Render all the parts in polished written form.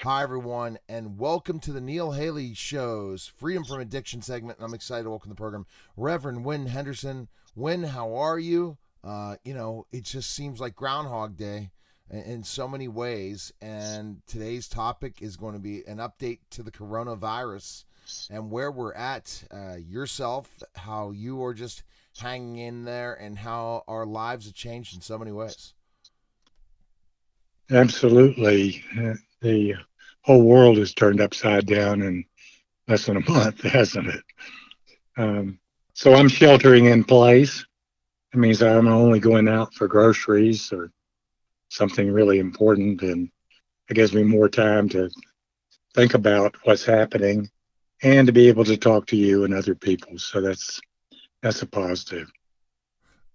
Hi, everyone, and welcome to the Neil Haley Show's Freedom from Addiction segment. And I'm excited to welcome the program Reverend Winn Henderson. Winn, how are you? It just seems like Groundhog Day in so many ways. And today's topic is going to be an update to the coronavirus and where we're at, yourself, how you are just hanging in there, and how our lives have changed in so many ways. Absolutely. The whole world is turned upside down in less than a month, hasn't it? Um, so I'm sheltering in place. It means I'm only going out for groceries or something really important, and it gives me more time to think about what's happening and to be able to talk to you and other people. So that's a positive.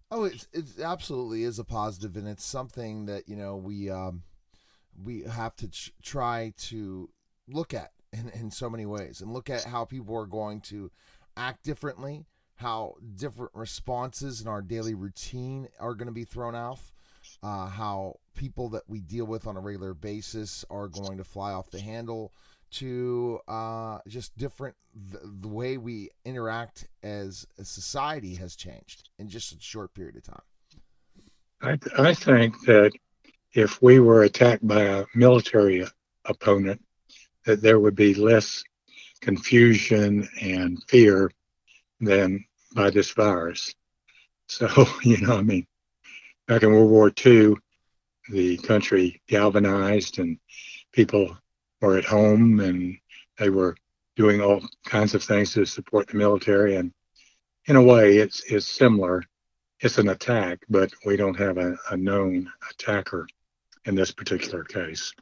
Oh, it absolutely is a positive, and it's something that we have to try to look at in so many ways, and look at how people are going to act differently, how different responses in our daily routine are going to be thrown off, how people that we deal with on a regular basis are going to fly off the handle, to just different the way we interact as a society has changed in just a short period of time. I think that if we were attacked by a military opponent, that there would be less confusion and fear than by this virus. So, I mean, back in World War II, the country galvanized and people were at home and they were doing all kinds of things to support the military. And in a way, it's similar. It's an attack, but we don't have a known attacker in this particular case.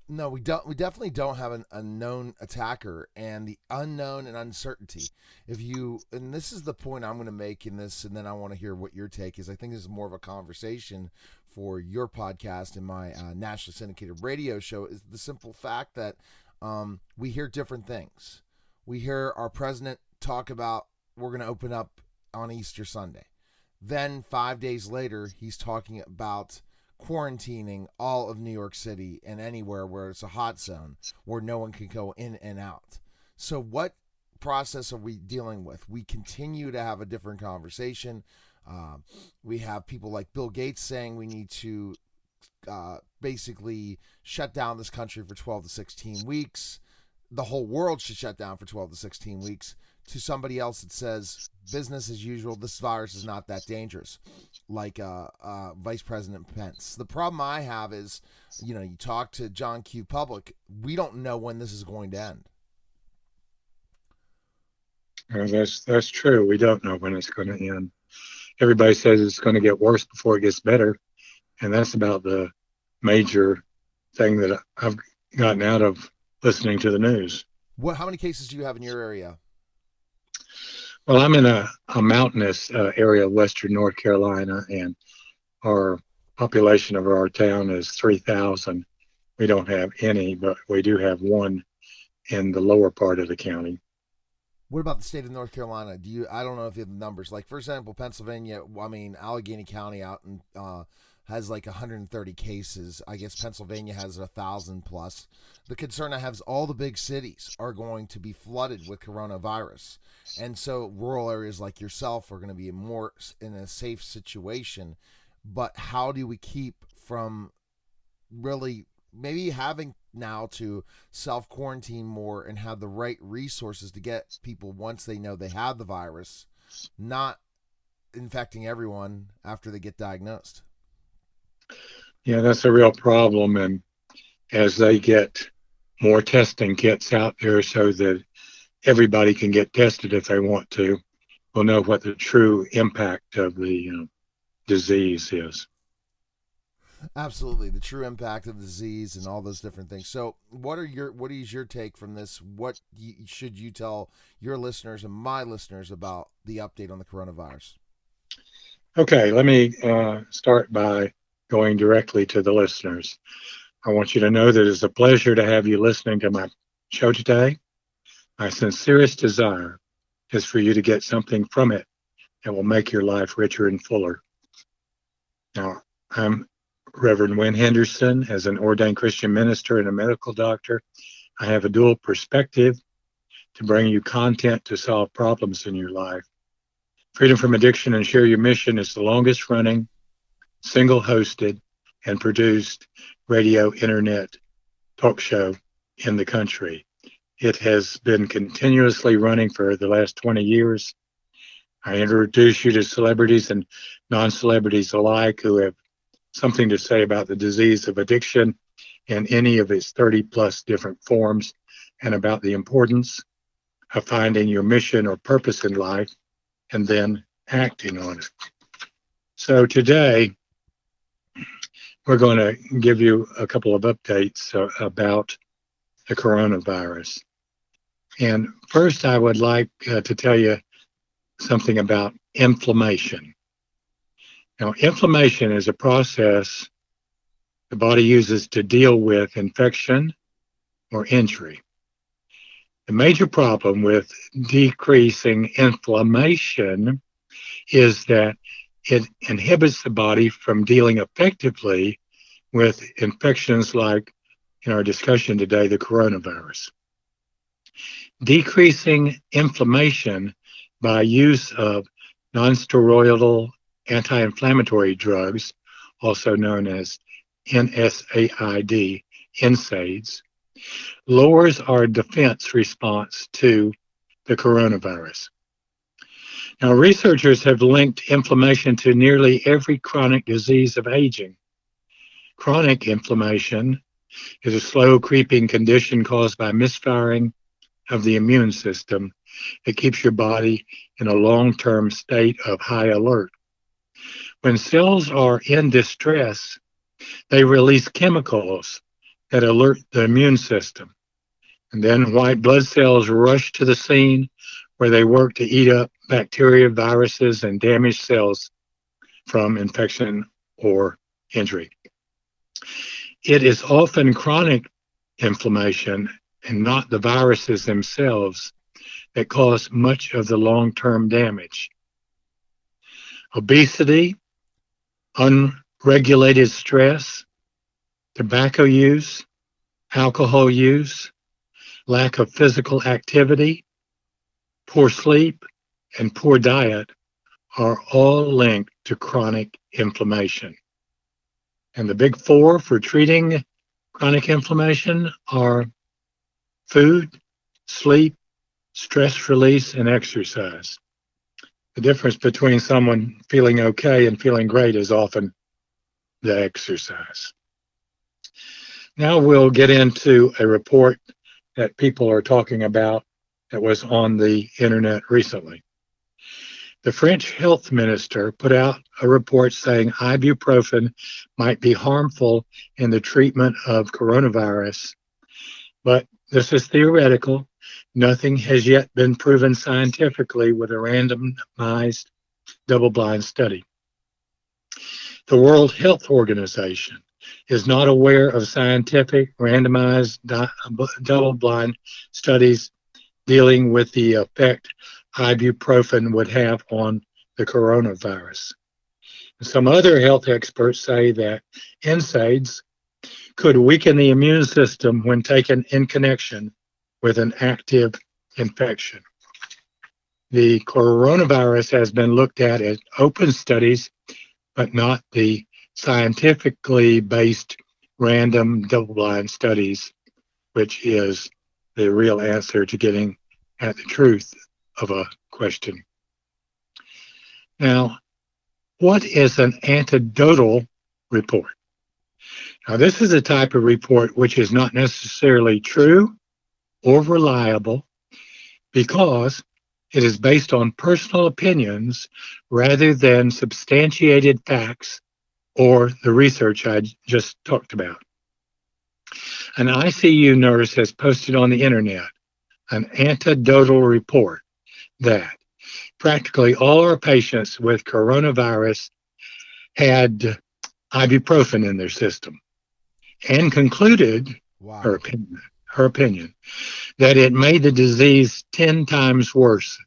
No, we don't. We definitely don't have an unknown attacker, and the unknown and uncertainty. If you, and this is the point I'm going to make in this, and then I want to hear what your take is. I think this is more of a conversation for your podcast and my nationally syndicated radio show. Is the simple fact that we hear different things. We hear our president talk about we're going to open up on Easter Sunday. Then 5 days later, he's talking about quarantining all of New York City and anywhere where it's a hot zone where no one can go in and out. So, what process are we dealing with? We continue to have a different conversation. Uh, we have people like Bill Gates saying we need to basically shut down this country for 12 to 16 weeks. The whole world should shut down for 12 to 16 weeks. To somebody else that says business as usual, this virus is not that dangerous, like Vice President Pence. The problem I have is, you talk to John Q. Public, we don't know when this is going to end. That's true. We don't know when it's going to end. Everybody says it's going to get worse before it gets better, and that's about the major thing that I've gotten out of listening to the news. How many cases do you have in your area? Well, I'm in a mountainous area of western North Carolina, and our population of our town is 3,000. We don't have any, but we do have one in the lower part of the county. What about the state of North Carolina? Do you? I don't know if you have the numbers. Like, for example, Pennsylvania. I mean, Allegheny County out in has like 130 cases. I guess Pennsylvania has 1,000 plus. The concern I have is all the big cities are going to be flooded with coronavirus, and so rural areas like yourself are going to be more in a safe situation. But how do we keep from really maybe having now to self quarantine more and have the right resources to get people once they know they have the virus, not infecting everyone after they get diagnosed? Yeah, that's a real problem. And as they get more testing kits out there so that everybody can get tested if they want to, we'll know what the true impact of the disease is. Absolutely, the true impact of the disease and all those different things. So, what is your take from this? What should you tell your listeners and my listeners about the update on the coronavirus? Okay, let me start by going directly to the listeners. I want you to know that it's a pleasure to have you listening to my show today. My sincerest desire is for you to get something from it that will make your life richer and fuller. Now, I'm Reverend Winn Henderson. As an ordained Christian minister and a medical doctor, I have a dual perspective to bring you content to solve problems in your life. Freedom from Addiction and Share Your Mission is the longest running, single hosted, and produced radio internet talk show in the country. It has been continuously running for the last 20 years. I introduce you to celebrities and non-celebrities alike who have something to say about the disease of addiction in any of its 30 plus different forms, and about the importance of finding your mission or purpose in life and then acting on it. So today, we're going to give you a couple of updates about the coronavirus. And first, I would like to tell you something about inflammation. Now, inflammation is a process the body uses to deal with infection or injury. The major problem with decreasing inflammation is that it inhibits the body from dealing effectively with infections like, in our discussion today, the coronavirus. Decreasing inflammation by use of nonsteroidal anti-inflammatory drugs, also known as NSAIDs, lowers our defense response to the coronavirus. Now, researchers have linked inflammation to nearly every chronic disease of aging. Chronic inflammation is a slow creeping condition caused by misfiring of the immune system that keeps your body in a long-term state of high alert. When cells are in distress, they release chemicals that alert the immune system. And then white blood cells rush to the scene where they work to eat up bacteria, viruses, and damaged cells from infection or injury. It is often chronic inflammation and not the viruses themselves that cause much of the long-term damage. Obesity, unregulated stress, tobacco use, alcohol use, lack of physical activity, poor sleep, and poor diet are all linked to chronic inflammation. And the big four for treating chronic inflammation are food, sleep, stress release, and exercise. The difference between someone feeling okay and feeling great is often the exercise. Now we'll get into a report that people are talking about that was on the internet recently. The French health minister put out a report saying ibuprofen might be harmful in the treatment of coronavirus, but this is theoretical. Nothing has yet been proven scientifically with a randomized double-blind study. The World Health Organization is not aware of scientific randomized double-blind studies dealing with the effect ibuprofen would have on the coronavirus. Some other health experts say that NSAIDs could weaken the immune system when taken in connection with an active infection. The coronavirus has been looked at as open studies, but not the scientifically based random double-blind studies, which is the real answer to getting at the truth of a question. Now, what is an anecdotal report? Now, this is a type of report which is not necessarily true or reliable because it is based on personal opinions rather than substantiated facts or the research I just talked about. An ICU nurse has posted on the internet an anecdotal report that practically all our patients with coronavirus had ibuprofen in their system, and concluded, Wow. her opinion, that it made the disease 10 times worse.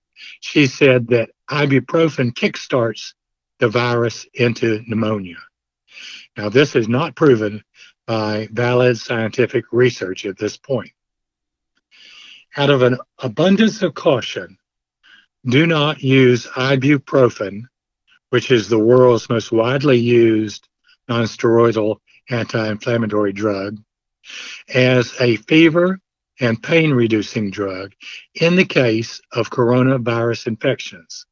She said that ibuprofen kickstarts the virus into pneumonia. Now, this is not proven by valid scientific research at this point. Out of an abundance of caution, do not use ibuprofen, which is the world's most widely used nonsteroidal anti-inflammatory drug, as a fever and pain reducing drug in the case of coronavirus infections.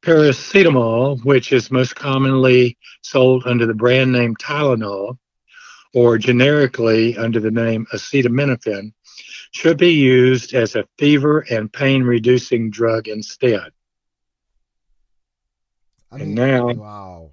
Paracetamol, which is most commonly sold under the brand name Tylenol or generically under the name acetaminophen, should be used as a fever and pain reducing drug instead. I And mean, now, wow.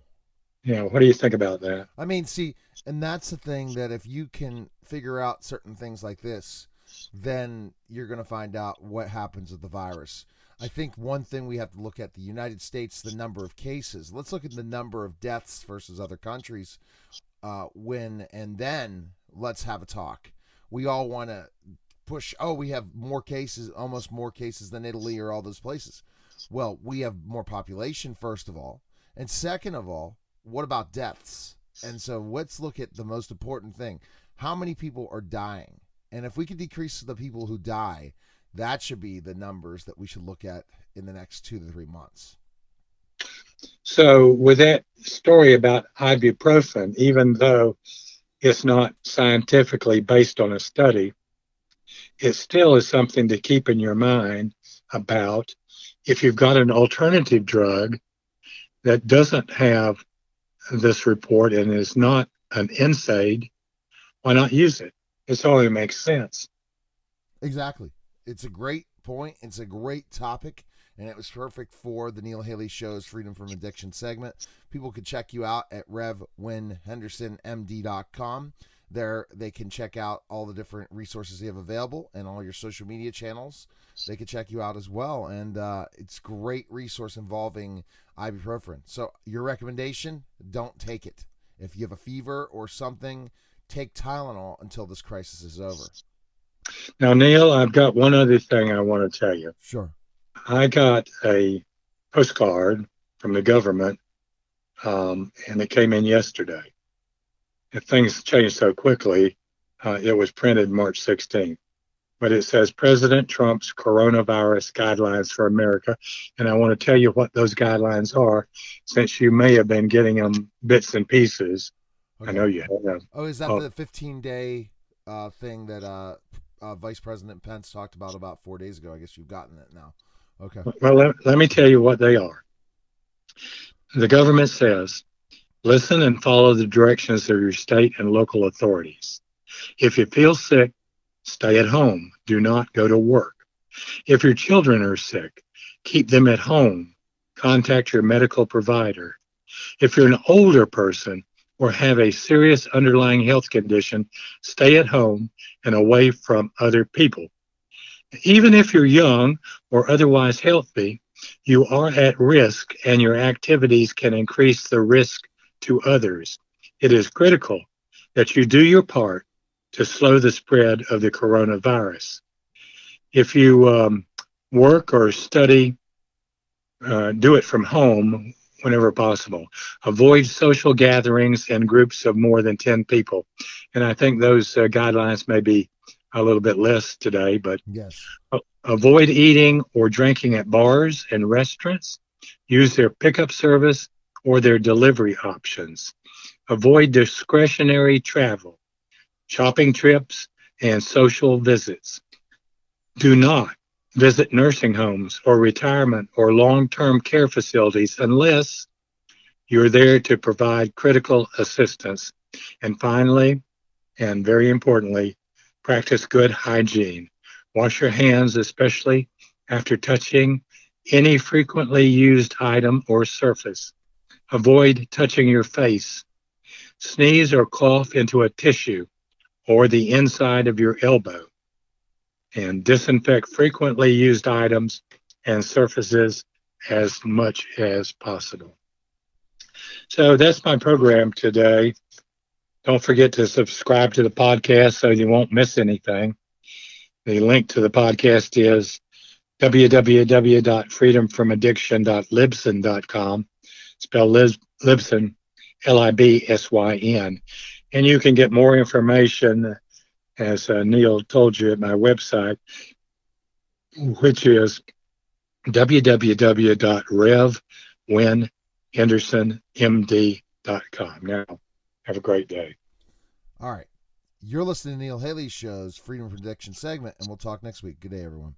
what do you think about that? I mean, see, and that's the thing, that if you can figure out certain things like this, then you're going to find out what happens with the virus. I think one thing we have to look at, the United States, the number of cases. Let's look at the number of deaths versus other countries. And then let's have a talk. We all want to push, oh, we have more cases, almost more cases than Italy or all those places. Well, we have more population, first of all. And second of all, what about deaths? And so let's look at the most important thing. How many people are dying? And if we could decrease the people who die, that should be the numbers that we should look at in the next 2 to 3 months. So, with that story about ibuprofen, even though it's not scientifically based on a study, it still is something to keep in your mind about if you've got an alternative drug that doesn't have this report and is not an NSAID, why not use it? It only makes sense. Exactly. It's a great point. It's a great topic, and it was perfect for the Neil Haley Show's Freedom from Addiction segment. People can check you out at RevWinnHendersonMD.com. There they can check out all the different resources you have available and all your social media channels. They can check you out as well, and it's a great resource involving ibuprofen. So your recommendation, don't take it. If you have a fever or something, take Tylenol until this crisis is over. Now, Neil, I've got one other thing I want to tell you. Sure. I got a postcard from the government, and it came in yesterday. If things change so quickly, it was printed March 16th. But it says President Trump's coronavirus guidelines for America. And I want to tell you what those guidelines are, since you may have been getting them bits and pieces. Okay. I know you have. Oh, is that the 15-day thing that Vice President Pence talked about 4 days ago? I guess you've gotten it now. Okay. Well, let me tell you what they are. The government says, listen and follow the directions of your state and local authorities. If you feel sick, stay at home. Do not go to work. If your children are sick, keep them at home. Contact your medical provider. If you're an older person or have a serious underlying health condition, stay at home and away from other people. Even if you're young or otherwise healthy, you are at risk and your activities can increase the risk to others. It is critical that you do your part to slow the spread of the coronavirus. If you work or study, do it from home whenever possible. Avoid social gatherings and groups of more than 10 people. And I think those guidelines may be a little bit less today, but yes. Avoid eating or drinking at bars and restaurants. Use their pickup service or their delivery options. Avoid discretionary travel, shopping trips, and social visits. Do not visit nursing homes or retirement or long-term care facilities unless you're there to provide critical assistance. And finally, and very importantly, practice good hygiene. Wash your hands, especially after touching any frequently used item or surface. Avoid touching your face. Sneeze or cough into a tissue or the inside of your elbow. And disinfect frequently used items and surfaces as much as possible. So that's my program today. Don't forget to subscribe to the podcast so you won't miss anything. The link to the podcast is www.freedomfromaddiction.libsyn.com. Spell Libsyn Libsyn. And you can get more information, as Neil told you, at my website, which is www.revwinhendersonmd.com. Now, have a great day. All right. You're listening to Neil Haley's show's Freedom of Prediction segment, and we'll talk next week. Good day, everyone.